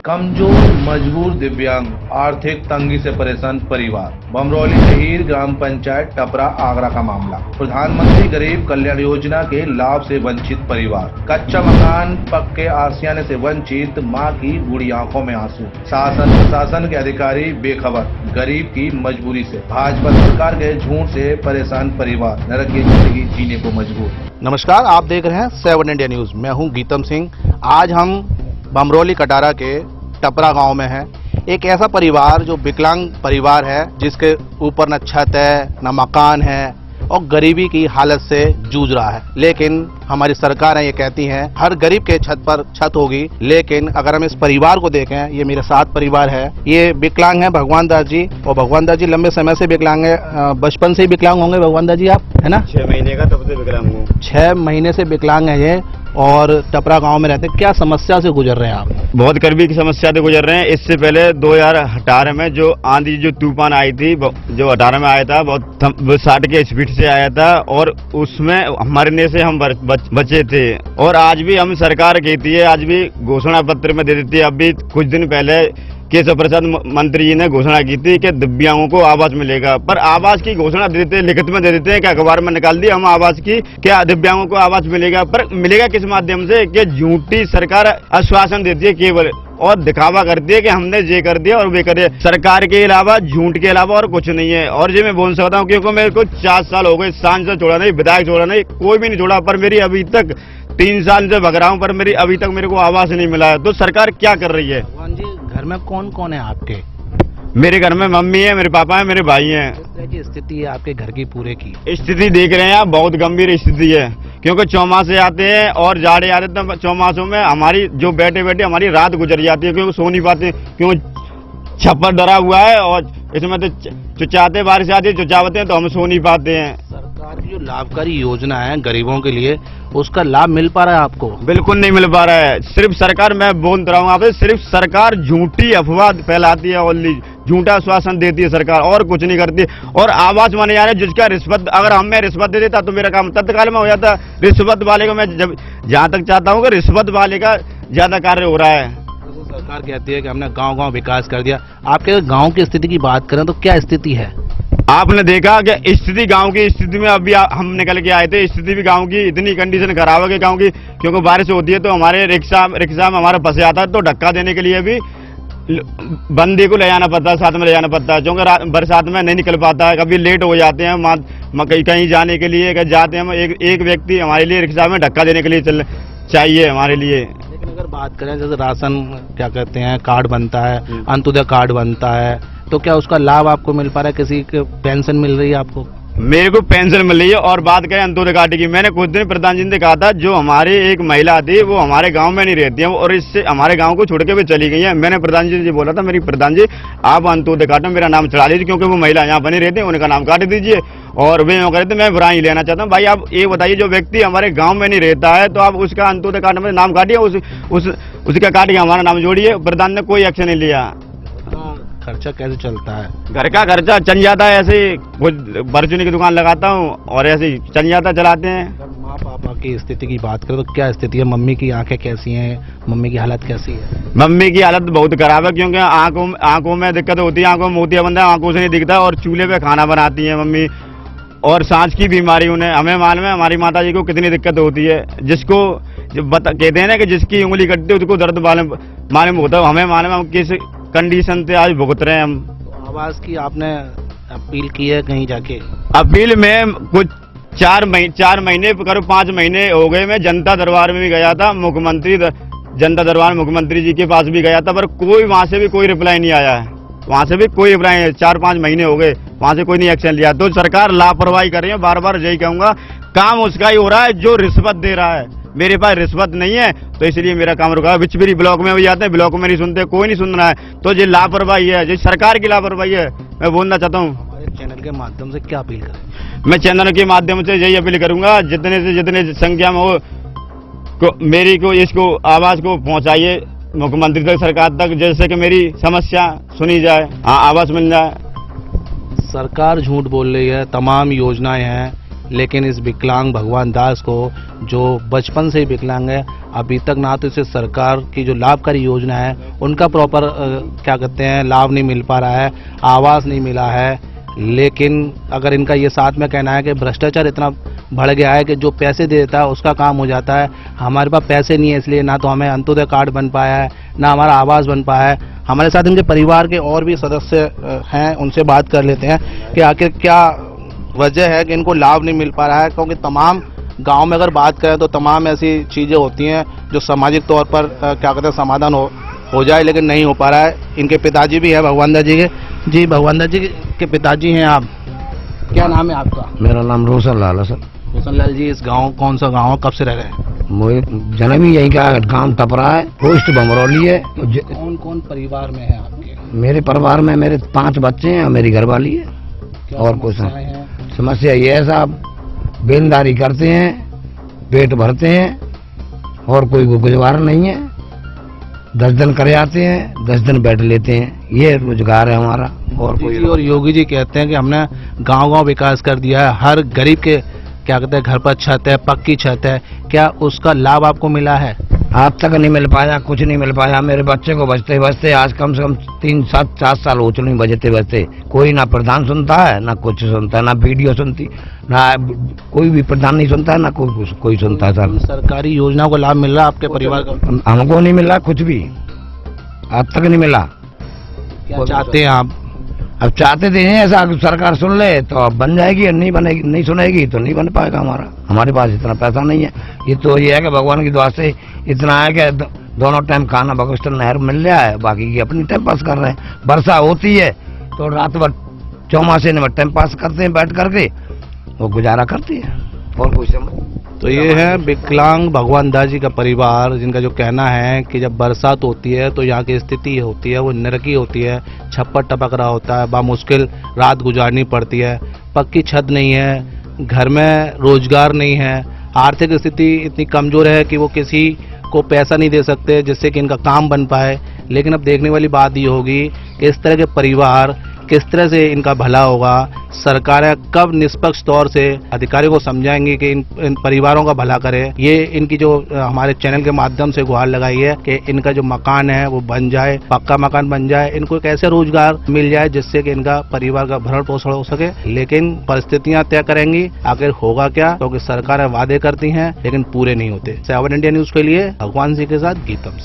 कमजोर मजबूर दिव्यांग आर्थिक तंगी से परेशान परिवार। बमरौली शहीर ग्राम पंचायत टपरा आगरा का मामला। प्रधानमंत्री गरीब कल्याण योजना के लाभ से वंचित परिवार। कच्चा मकान, पक्के आशियाने से वंचित मां की बूढ़ी आंखों में आंसू। शासन प्रशासन के अधिकारी बेखबर, गरीब की मजबूरी से। भाजपा सरकार के झूठ से परेशान परिवार नरक की जिंदगी जीने को मजबूर। नमस्कार, आप देख रहे हैं 7 इंडिया न्यूज। मैं हूं गीतम सिंह। आज हम बमरौली कटारा के टपरा गांव में हैं। एक ऐसा परिवार जो विकलांग परिवार है, जिसके ऊपर न छत है न मकान है और गरीबी की हालत से जूझ रहा है। लेकिन हमारी सरकारें ये कहती हैं हर गरीब के छत पर छत होगी। लेकिन अगर हम इस परिवार को देखें, ये मेरे साथ परिवार है। ये विकलांग है भगवान दास जी, और भगवान दास जी लंबे समय से विकलांग है। बचपन से ही विकलांग होंगे भगवान दास जी आप, है ना? 6 महीने का तब से विकलांग हूँ। 6 महीने से विकलांग है ये, और टपरा गांव में रहते हैं। क्या समस्या से गुजर रहे हैं आप? बहुत गरीबी की समस्या से गुजर रहे हैं। इससे पहले 2018 में जो आंधी जो तूफान आई थी, जो 18 में आया था, बहुत 60 के स्पीड से आया था, और उसमें मरने से हम बचे थे। और आज भी हम सरकार कहती है, आज भी घोषणा पत्र में दे देती है। अभी कुछ दिन पहले केशव प्रसाद मंत्री जी ने घोषणा की थी कि दिव्यांगों को आवास मिलेगा, पर आवास की घोषणा दे देते हैं, लिखित में दे देते हैं कि अखबार में निकाल दिया हम आवास की, क्या दिव्यांगों को आवास मिलेगा। पर मिलेगा किस माध्यम से? कि झूठी सरकार आश्वासन देती है केवल, और दिखावा करती है कि हमने ये कर दिया और वे कर दिया। सरकार के अलावा, झूठ के अलावा और कुछ नहीं है। और ये मैं बोल सकता हूँ, क्योंकि मेरे को 4 साल हो गए, सांसद छोड़ा नहीं, विधायक छोड़ा नहीं, कोई भी नहीं छोड़ा, पर मेरी अभी तक 3 साल से भग रहा हूँ, पर मेरी अभी तक मेरे को आवास नहीं मिला है। तो सरकार क्या कर रही है? भगवान जी, घर में कौन कौन है आपके? मेरे घर में मम्मी है, मेरे पापा है, मेरे भाई हैं। किस तरह की स्थिति है आपके घर की पूरे की? स्थिति देख रहे हैं आप, बहुत गंभीर स्थिति है, क्योंकि चौमासे आते हैं और जाड़े आते हैं। तो चौमासों में हमारी जो बैठे बैठे हमारी रात गुजर जाती है, क्योंकि सो नहीं पाते, क्योंकि छप्पर डरा हुआ है, और इसमें तो चुचाते बारिश आती है, चुचावते हैं तो हम सो नहीं पाते हैं। सरकार की जो लाभकारी योजना है गरीबों के लिए, उसका लाभ मिल पा रहा है आपको? बिल्कुल नहीं मिल पा रहा है। सिर्फ सरकार, मैं बोल रहा हूँ आपसे, सिर्फ सरकार झूठी अफवाह फैलाती है, और झूठा आश्वासन देती है सरकार, और कुछ नहीं करती। और आवास बने जा रहे हैं जिसका रिश्वत, अगर हम मैं रिश्वत दे देता तो मेरा काम तत्काल में हो जाता। रिश्वत वाले को मैं जहाँ तक चाहता हूँ कि रिश्वत वाले का ज्यादा कार्य हो रहा है। तो सरकार कहती है कि हमने गांव-गांव विकास कर दिया। आपके गांव की स्थिति की बात करें तो क्या स्थिति है? आपने देखा कि स्थिति, गांव की स्थिति में अभी हम निकल के आए थे, स्थिति भी गांव की इतनी कंडीशन खराब है कि गांव की, क्योंकि बारिश होती है तो हमारे रिक्शा में हमारा फंस जाता है, तो धक्का देने के लिए भी बंदे को ले जाना पड़ता है, साथ में ले जाना पड़ता है, क्योंकि बरसात में नहीं निकल पाता है। कभी लेट हो जाते हैं कहीं जाने के लिए, जाते हैं एक व्यक्ति हमारे लिए रिक्शा में धक्का देने के लिए चाहिए हमारे लिए। लेकिन अगर बात करें, जैसे राशन क्या कहते हैं कार्ड बनता है, अंत्योदय कार्ड बनता है, तो क्या उसका लाभ आपको मिल पा रहा है? किसी की पेंशन मिल रही है आपको? मेरे को पेंशन मिल रही है। और बात करें अंत्योदय कार्ड की, मैंने कुछ दिन प्रधान जी ने कहा था, जो हमारी एक महिला थी वो हमारे गांव में नहीं रहती है, और इससे हमारे गांव को छोड़ के भी चली गई है। मैंने प्रधान जी से बोला था, मेरी प्रधान जी आप अंत्योदय कार्ड में मेरा नाम चढ़ा लीजिए, क्योंकि वो महिला यहाँ पर नहीं रहती, उनका नाम काट दीजिए। और वे कह रहे थे मैं बुराई लेना चाहता हूँ। भाई आप ये बताइए, जो व्यक्ति हमारे गाँव में नहीं रहता है, तो आप उसका अंत्योदय कार्ड में नाम काटिए, उसका काट के हमारा नाम जोड़िए। प्रधान ने कोई एक्शन नहीं लिया। खर्चा कैसे चलता है? घर का खर्चा चल जाता है, ऐसे ही कुछ परचूनी की दुकान लगाता हूँ और ऐसे ही चल जाता, चलाते हैं। अगर माँ पापा की स्थिति की बात करें तो क्या स्थिति है? मम्मी की आंखें कैसी हैं? मम्मी की हालत कैसी है? मम्मी की हालत बहुत खराब है, क्योंकि आंखों में दिक्कत होती है, आंखों में मोतिया बंदा, आंखों से नहीं दिखता, और चूल्हे पे खाना बनाती है मम्मी। और सांस की बीमारी उन्हें, हमें मालूम है हमारी माता जी को कितनी दिक्कत होती है, जिसको कहते हैं ना कि जिसकी उंगली कटती है उसको दर्द मालूम होता है। हमें मालूम है हम किस कंडीशन से आज भुगत रहे हैं हम। तो आवास की आपने अपील की है कहीं जाके? अपील में कुछ 4 महीने करीब 5 महीने हो गए, मैं जनता दरबार में भी गया था, जनता दरबार मुख्यमंत्री जी के पास भी गया था, पर कोई वहां से भी कोई रिप्लाई नहीं आया है। वहां से भी कोई रिप्लाई नहीं, 4-5 महीने हो गए, वहां से कोई नहीं एक्शन लिया। तो सरकार लापरवाही कर रही है। बार बार यही कहूंगा, काम उसका ही हो रहा है जो रिश्वत दे रहा है। मेरे पास रिश्वत नहीं है, तो इसलिए मेरा काम रुका है। बिचबिरी ब्लॉक में भी जाते हैं, ब्लॉक में नहीं सुनते, कोई नहीं सुन रहा है। तो ये लापरवाही है, ये सरकार की लापरवाही है, मैं बोलना चाहता हूँ। हमारे चैनल के माध्यम से क्या अपील करें? मैं चैनल के माध्यम से यही अपील करूंगा, जितने से जितने संख्या में हो इसको आवाज को पहुंचाइए मुख्यमंत्री तक, सरकार तक, जैसे कि मेरी समस्या सुनी जाए, आवास मिल जाए। सरकार झूठ बोल रही है, तमाम योजनाएं हैं, लेकिन इस विकलांग भगवान दास को, जो बचपन से ही विकलांग है, अभी तक ना तो इसे सरकार की जो लाभकारी योजना है उनका प्रॉपर क्या कहते हैं लाभ नहीं मिल पा रहा है, आवास नहीं मिला है। लेकिन अगर इनका ये साथ में कहना है कि भ्रष्टाचार इतना बढ़ गया है कि जो पैसे दे देता है उसका काम हो जाता है, हमारे पास पैसे नहीं है इसलिए ना तो हमें अंत्योदय कार्ड बन पाया है ना हमारा आवास बन पाया है। हमारे साथ इनके परिवार के और भी सदस्य हैं, उनसे बात कर लेते हैं कि आखिर क्या वजह है कि इनको लाभ नहीं मिल पा रहा है। क्योंकि तमाम गांव में अगर बात करें तो तमाम ऐसी चीज़ें होती हैं जो सामाजिक तौर पर क्या कहते हैं समाधान हो जाए, लेकिन नहीं हो पा रहा है। इनके पिताजी भी हैं भगवान दास जी के। जी भगवान दास जी के पिताजी हैं आप, क्या नाम है आपका? मेरा नाम रोशन लाल है सर। रोशन लाल जी, इस गांव कौन सा गांव है, कब से रह रहे हैं? जन्म ही यहीं का गांव टपरा है, पोस्ट बमरौली है। कौन कौन परिवार में है आपके? मेरे परिवार में मेरे 5 बच्चे हैं और मेरी घरवाली है। और कुछ है? समस्या ये है साहब, बेनदारी करते हैं, पेट भरते हैं और कोई गुजारा नहीं है। 10 दिन करे आते हैं, 10 दिन बैठ लेते हैं, ये रोजगार है हमारा। और कोई और योगी जी कहते हैं कि हमने गांव-गांव विकास कर दिया है, हर गरीब के क्या कहते हैं घर पर छत है, पक्की छत है, क्या उसका लाभ आपको मिला है? आज तक नहीं मिल पाया, कुछ नहीं मिल पाया। मेरे बच्चे को बचते बचते आज कम से कम 3-4 साल हो चुके बचते बचते। कोई ना प्रधान सुनता है, ना कुछ सुनता है, ना वीडियो सुनती, ना कोई भी प्रधान नहीं सुनता है, ना कोई सुनता है सर। सरकारी योजनाओं का लाभ मिल रहा है आपके परिवार को? हमको नहीं मिला कुछ भी, आज तक नहीं मिला। क्या चाहते हैं आप? अब चाहते थे ऐसा सरकार सुन ले तो अब बन जाएगी, और नहीं बनेगी, नहीं सुनेगी तो नहीं बन पाएगा। हमारे पास इतना पैसा नहीं है। ये तो ये है कि भगवान की दुआ से इतना है कि दोनों टाइम खाना भगवस्तर नहर मिल रहा है, बाकी की अपनी टाइम पास कर रहे हैं। वर्षा होती है तो रात भर चौमासे में टाइम पास करते हैं बैठ करके, वो गुजारा करती है और कुछ समझ। तो ये है विकलांग भगवान दास जी का परिवार, जिनका जो कहना है कि जब बरसात होती है तो यहाँ की स्थिति होती है वो नरकी होती है, छप्पर टपक रहा होता है, बामुश्किल रात गुजारनी पड़ती है, पक्की छत नहीं है, घर में रोजगार नहीं है, आर्थिक स्थिति इतनी कमजोर है कि वो किसी को पैसा नहीं दे सकते जिससे कि इनका काम बन पाए। लेकिन अब देखने वाली बात ये होगी कि इस तरह के परिवार किस तरह से इनका भला होगा। सरकारें कब निष्पक्ष तौर से अधिकारियों को समझाएंगी कि इन परिवारों का भला करे। ये इनकी जो हमारे चैनल के माध्यम से गुहार लगाई है कि इनका जो मकान है वो बन जाए, पक्का मकान बन जाए, इनको एक ऐसे रोजगार मिल जाए जिससे कि इनका परिवार का भरण पोषण हो सके। लेकिन परिस्थितियां तय करेंगी आखिर होगा क्या, क्योंकि सरकारें वादे करती हैं लेकिन पूरे नहीं होते। 7 इंडिया न्यूज के लिए भगवान सिंह के साथ गीतम।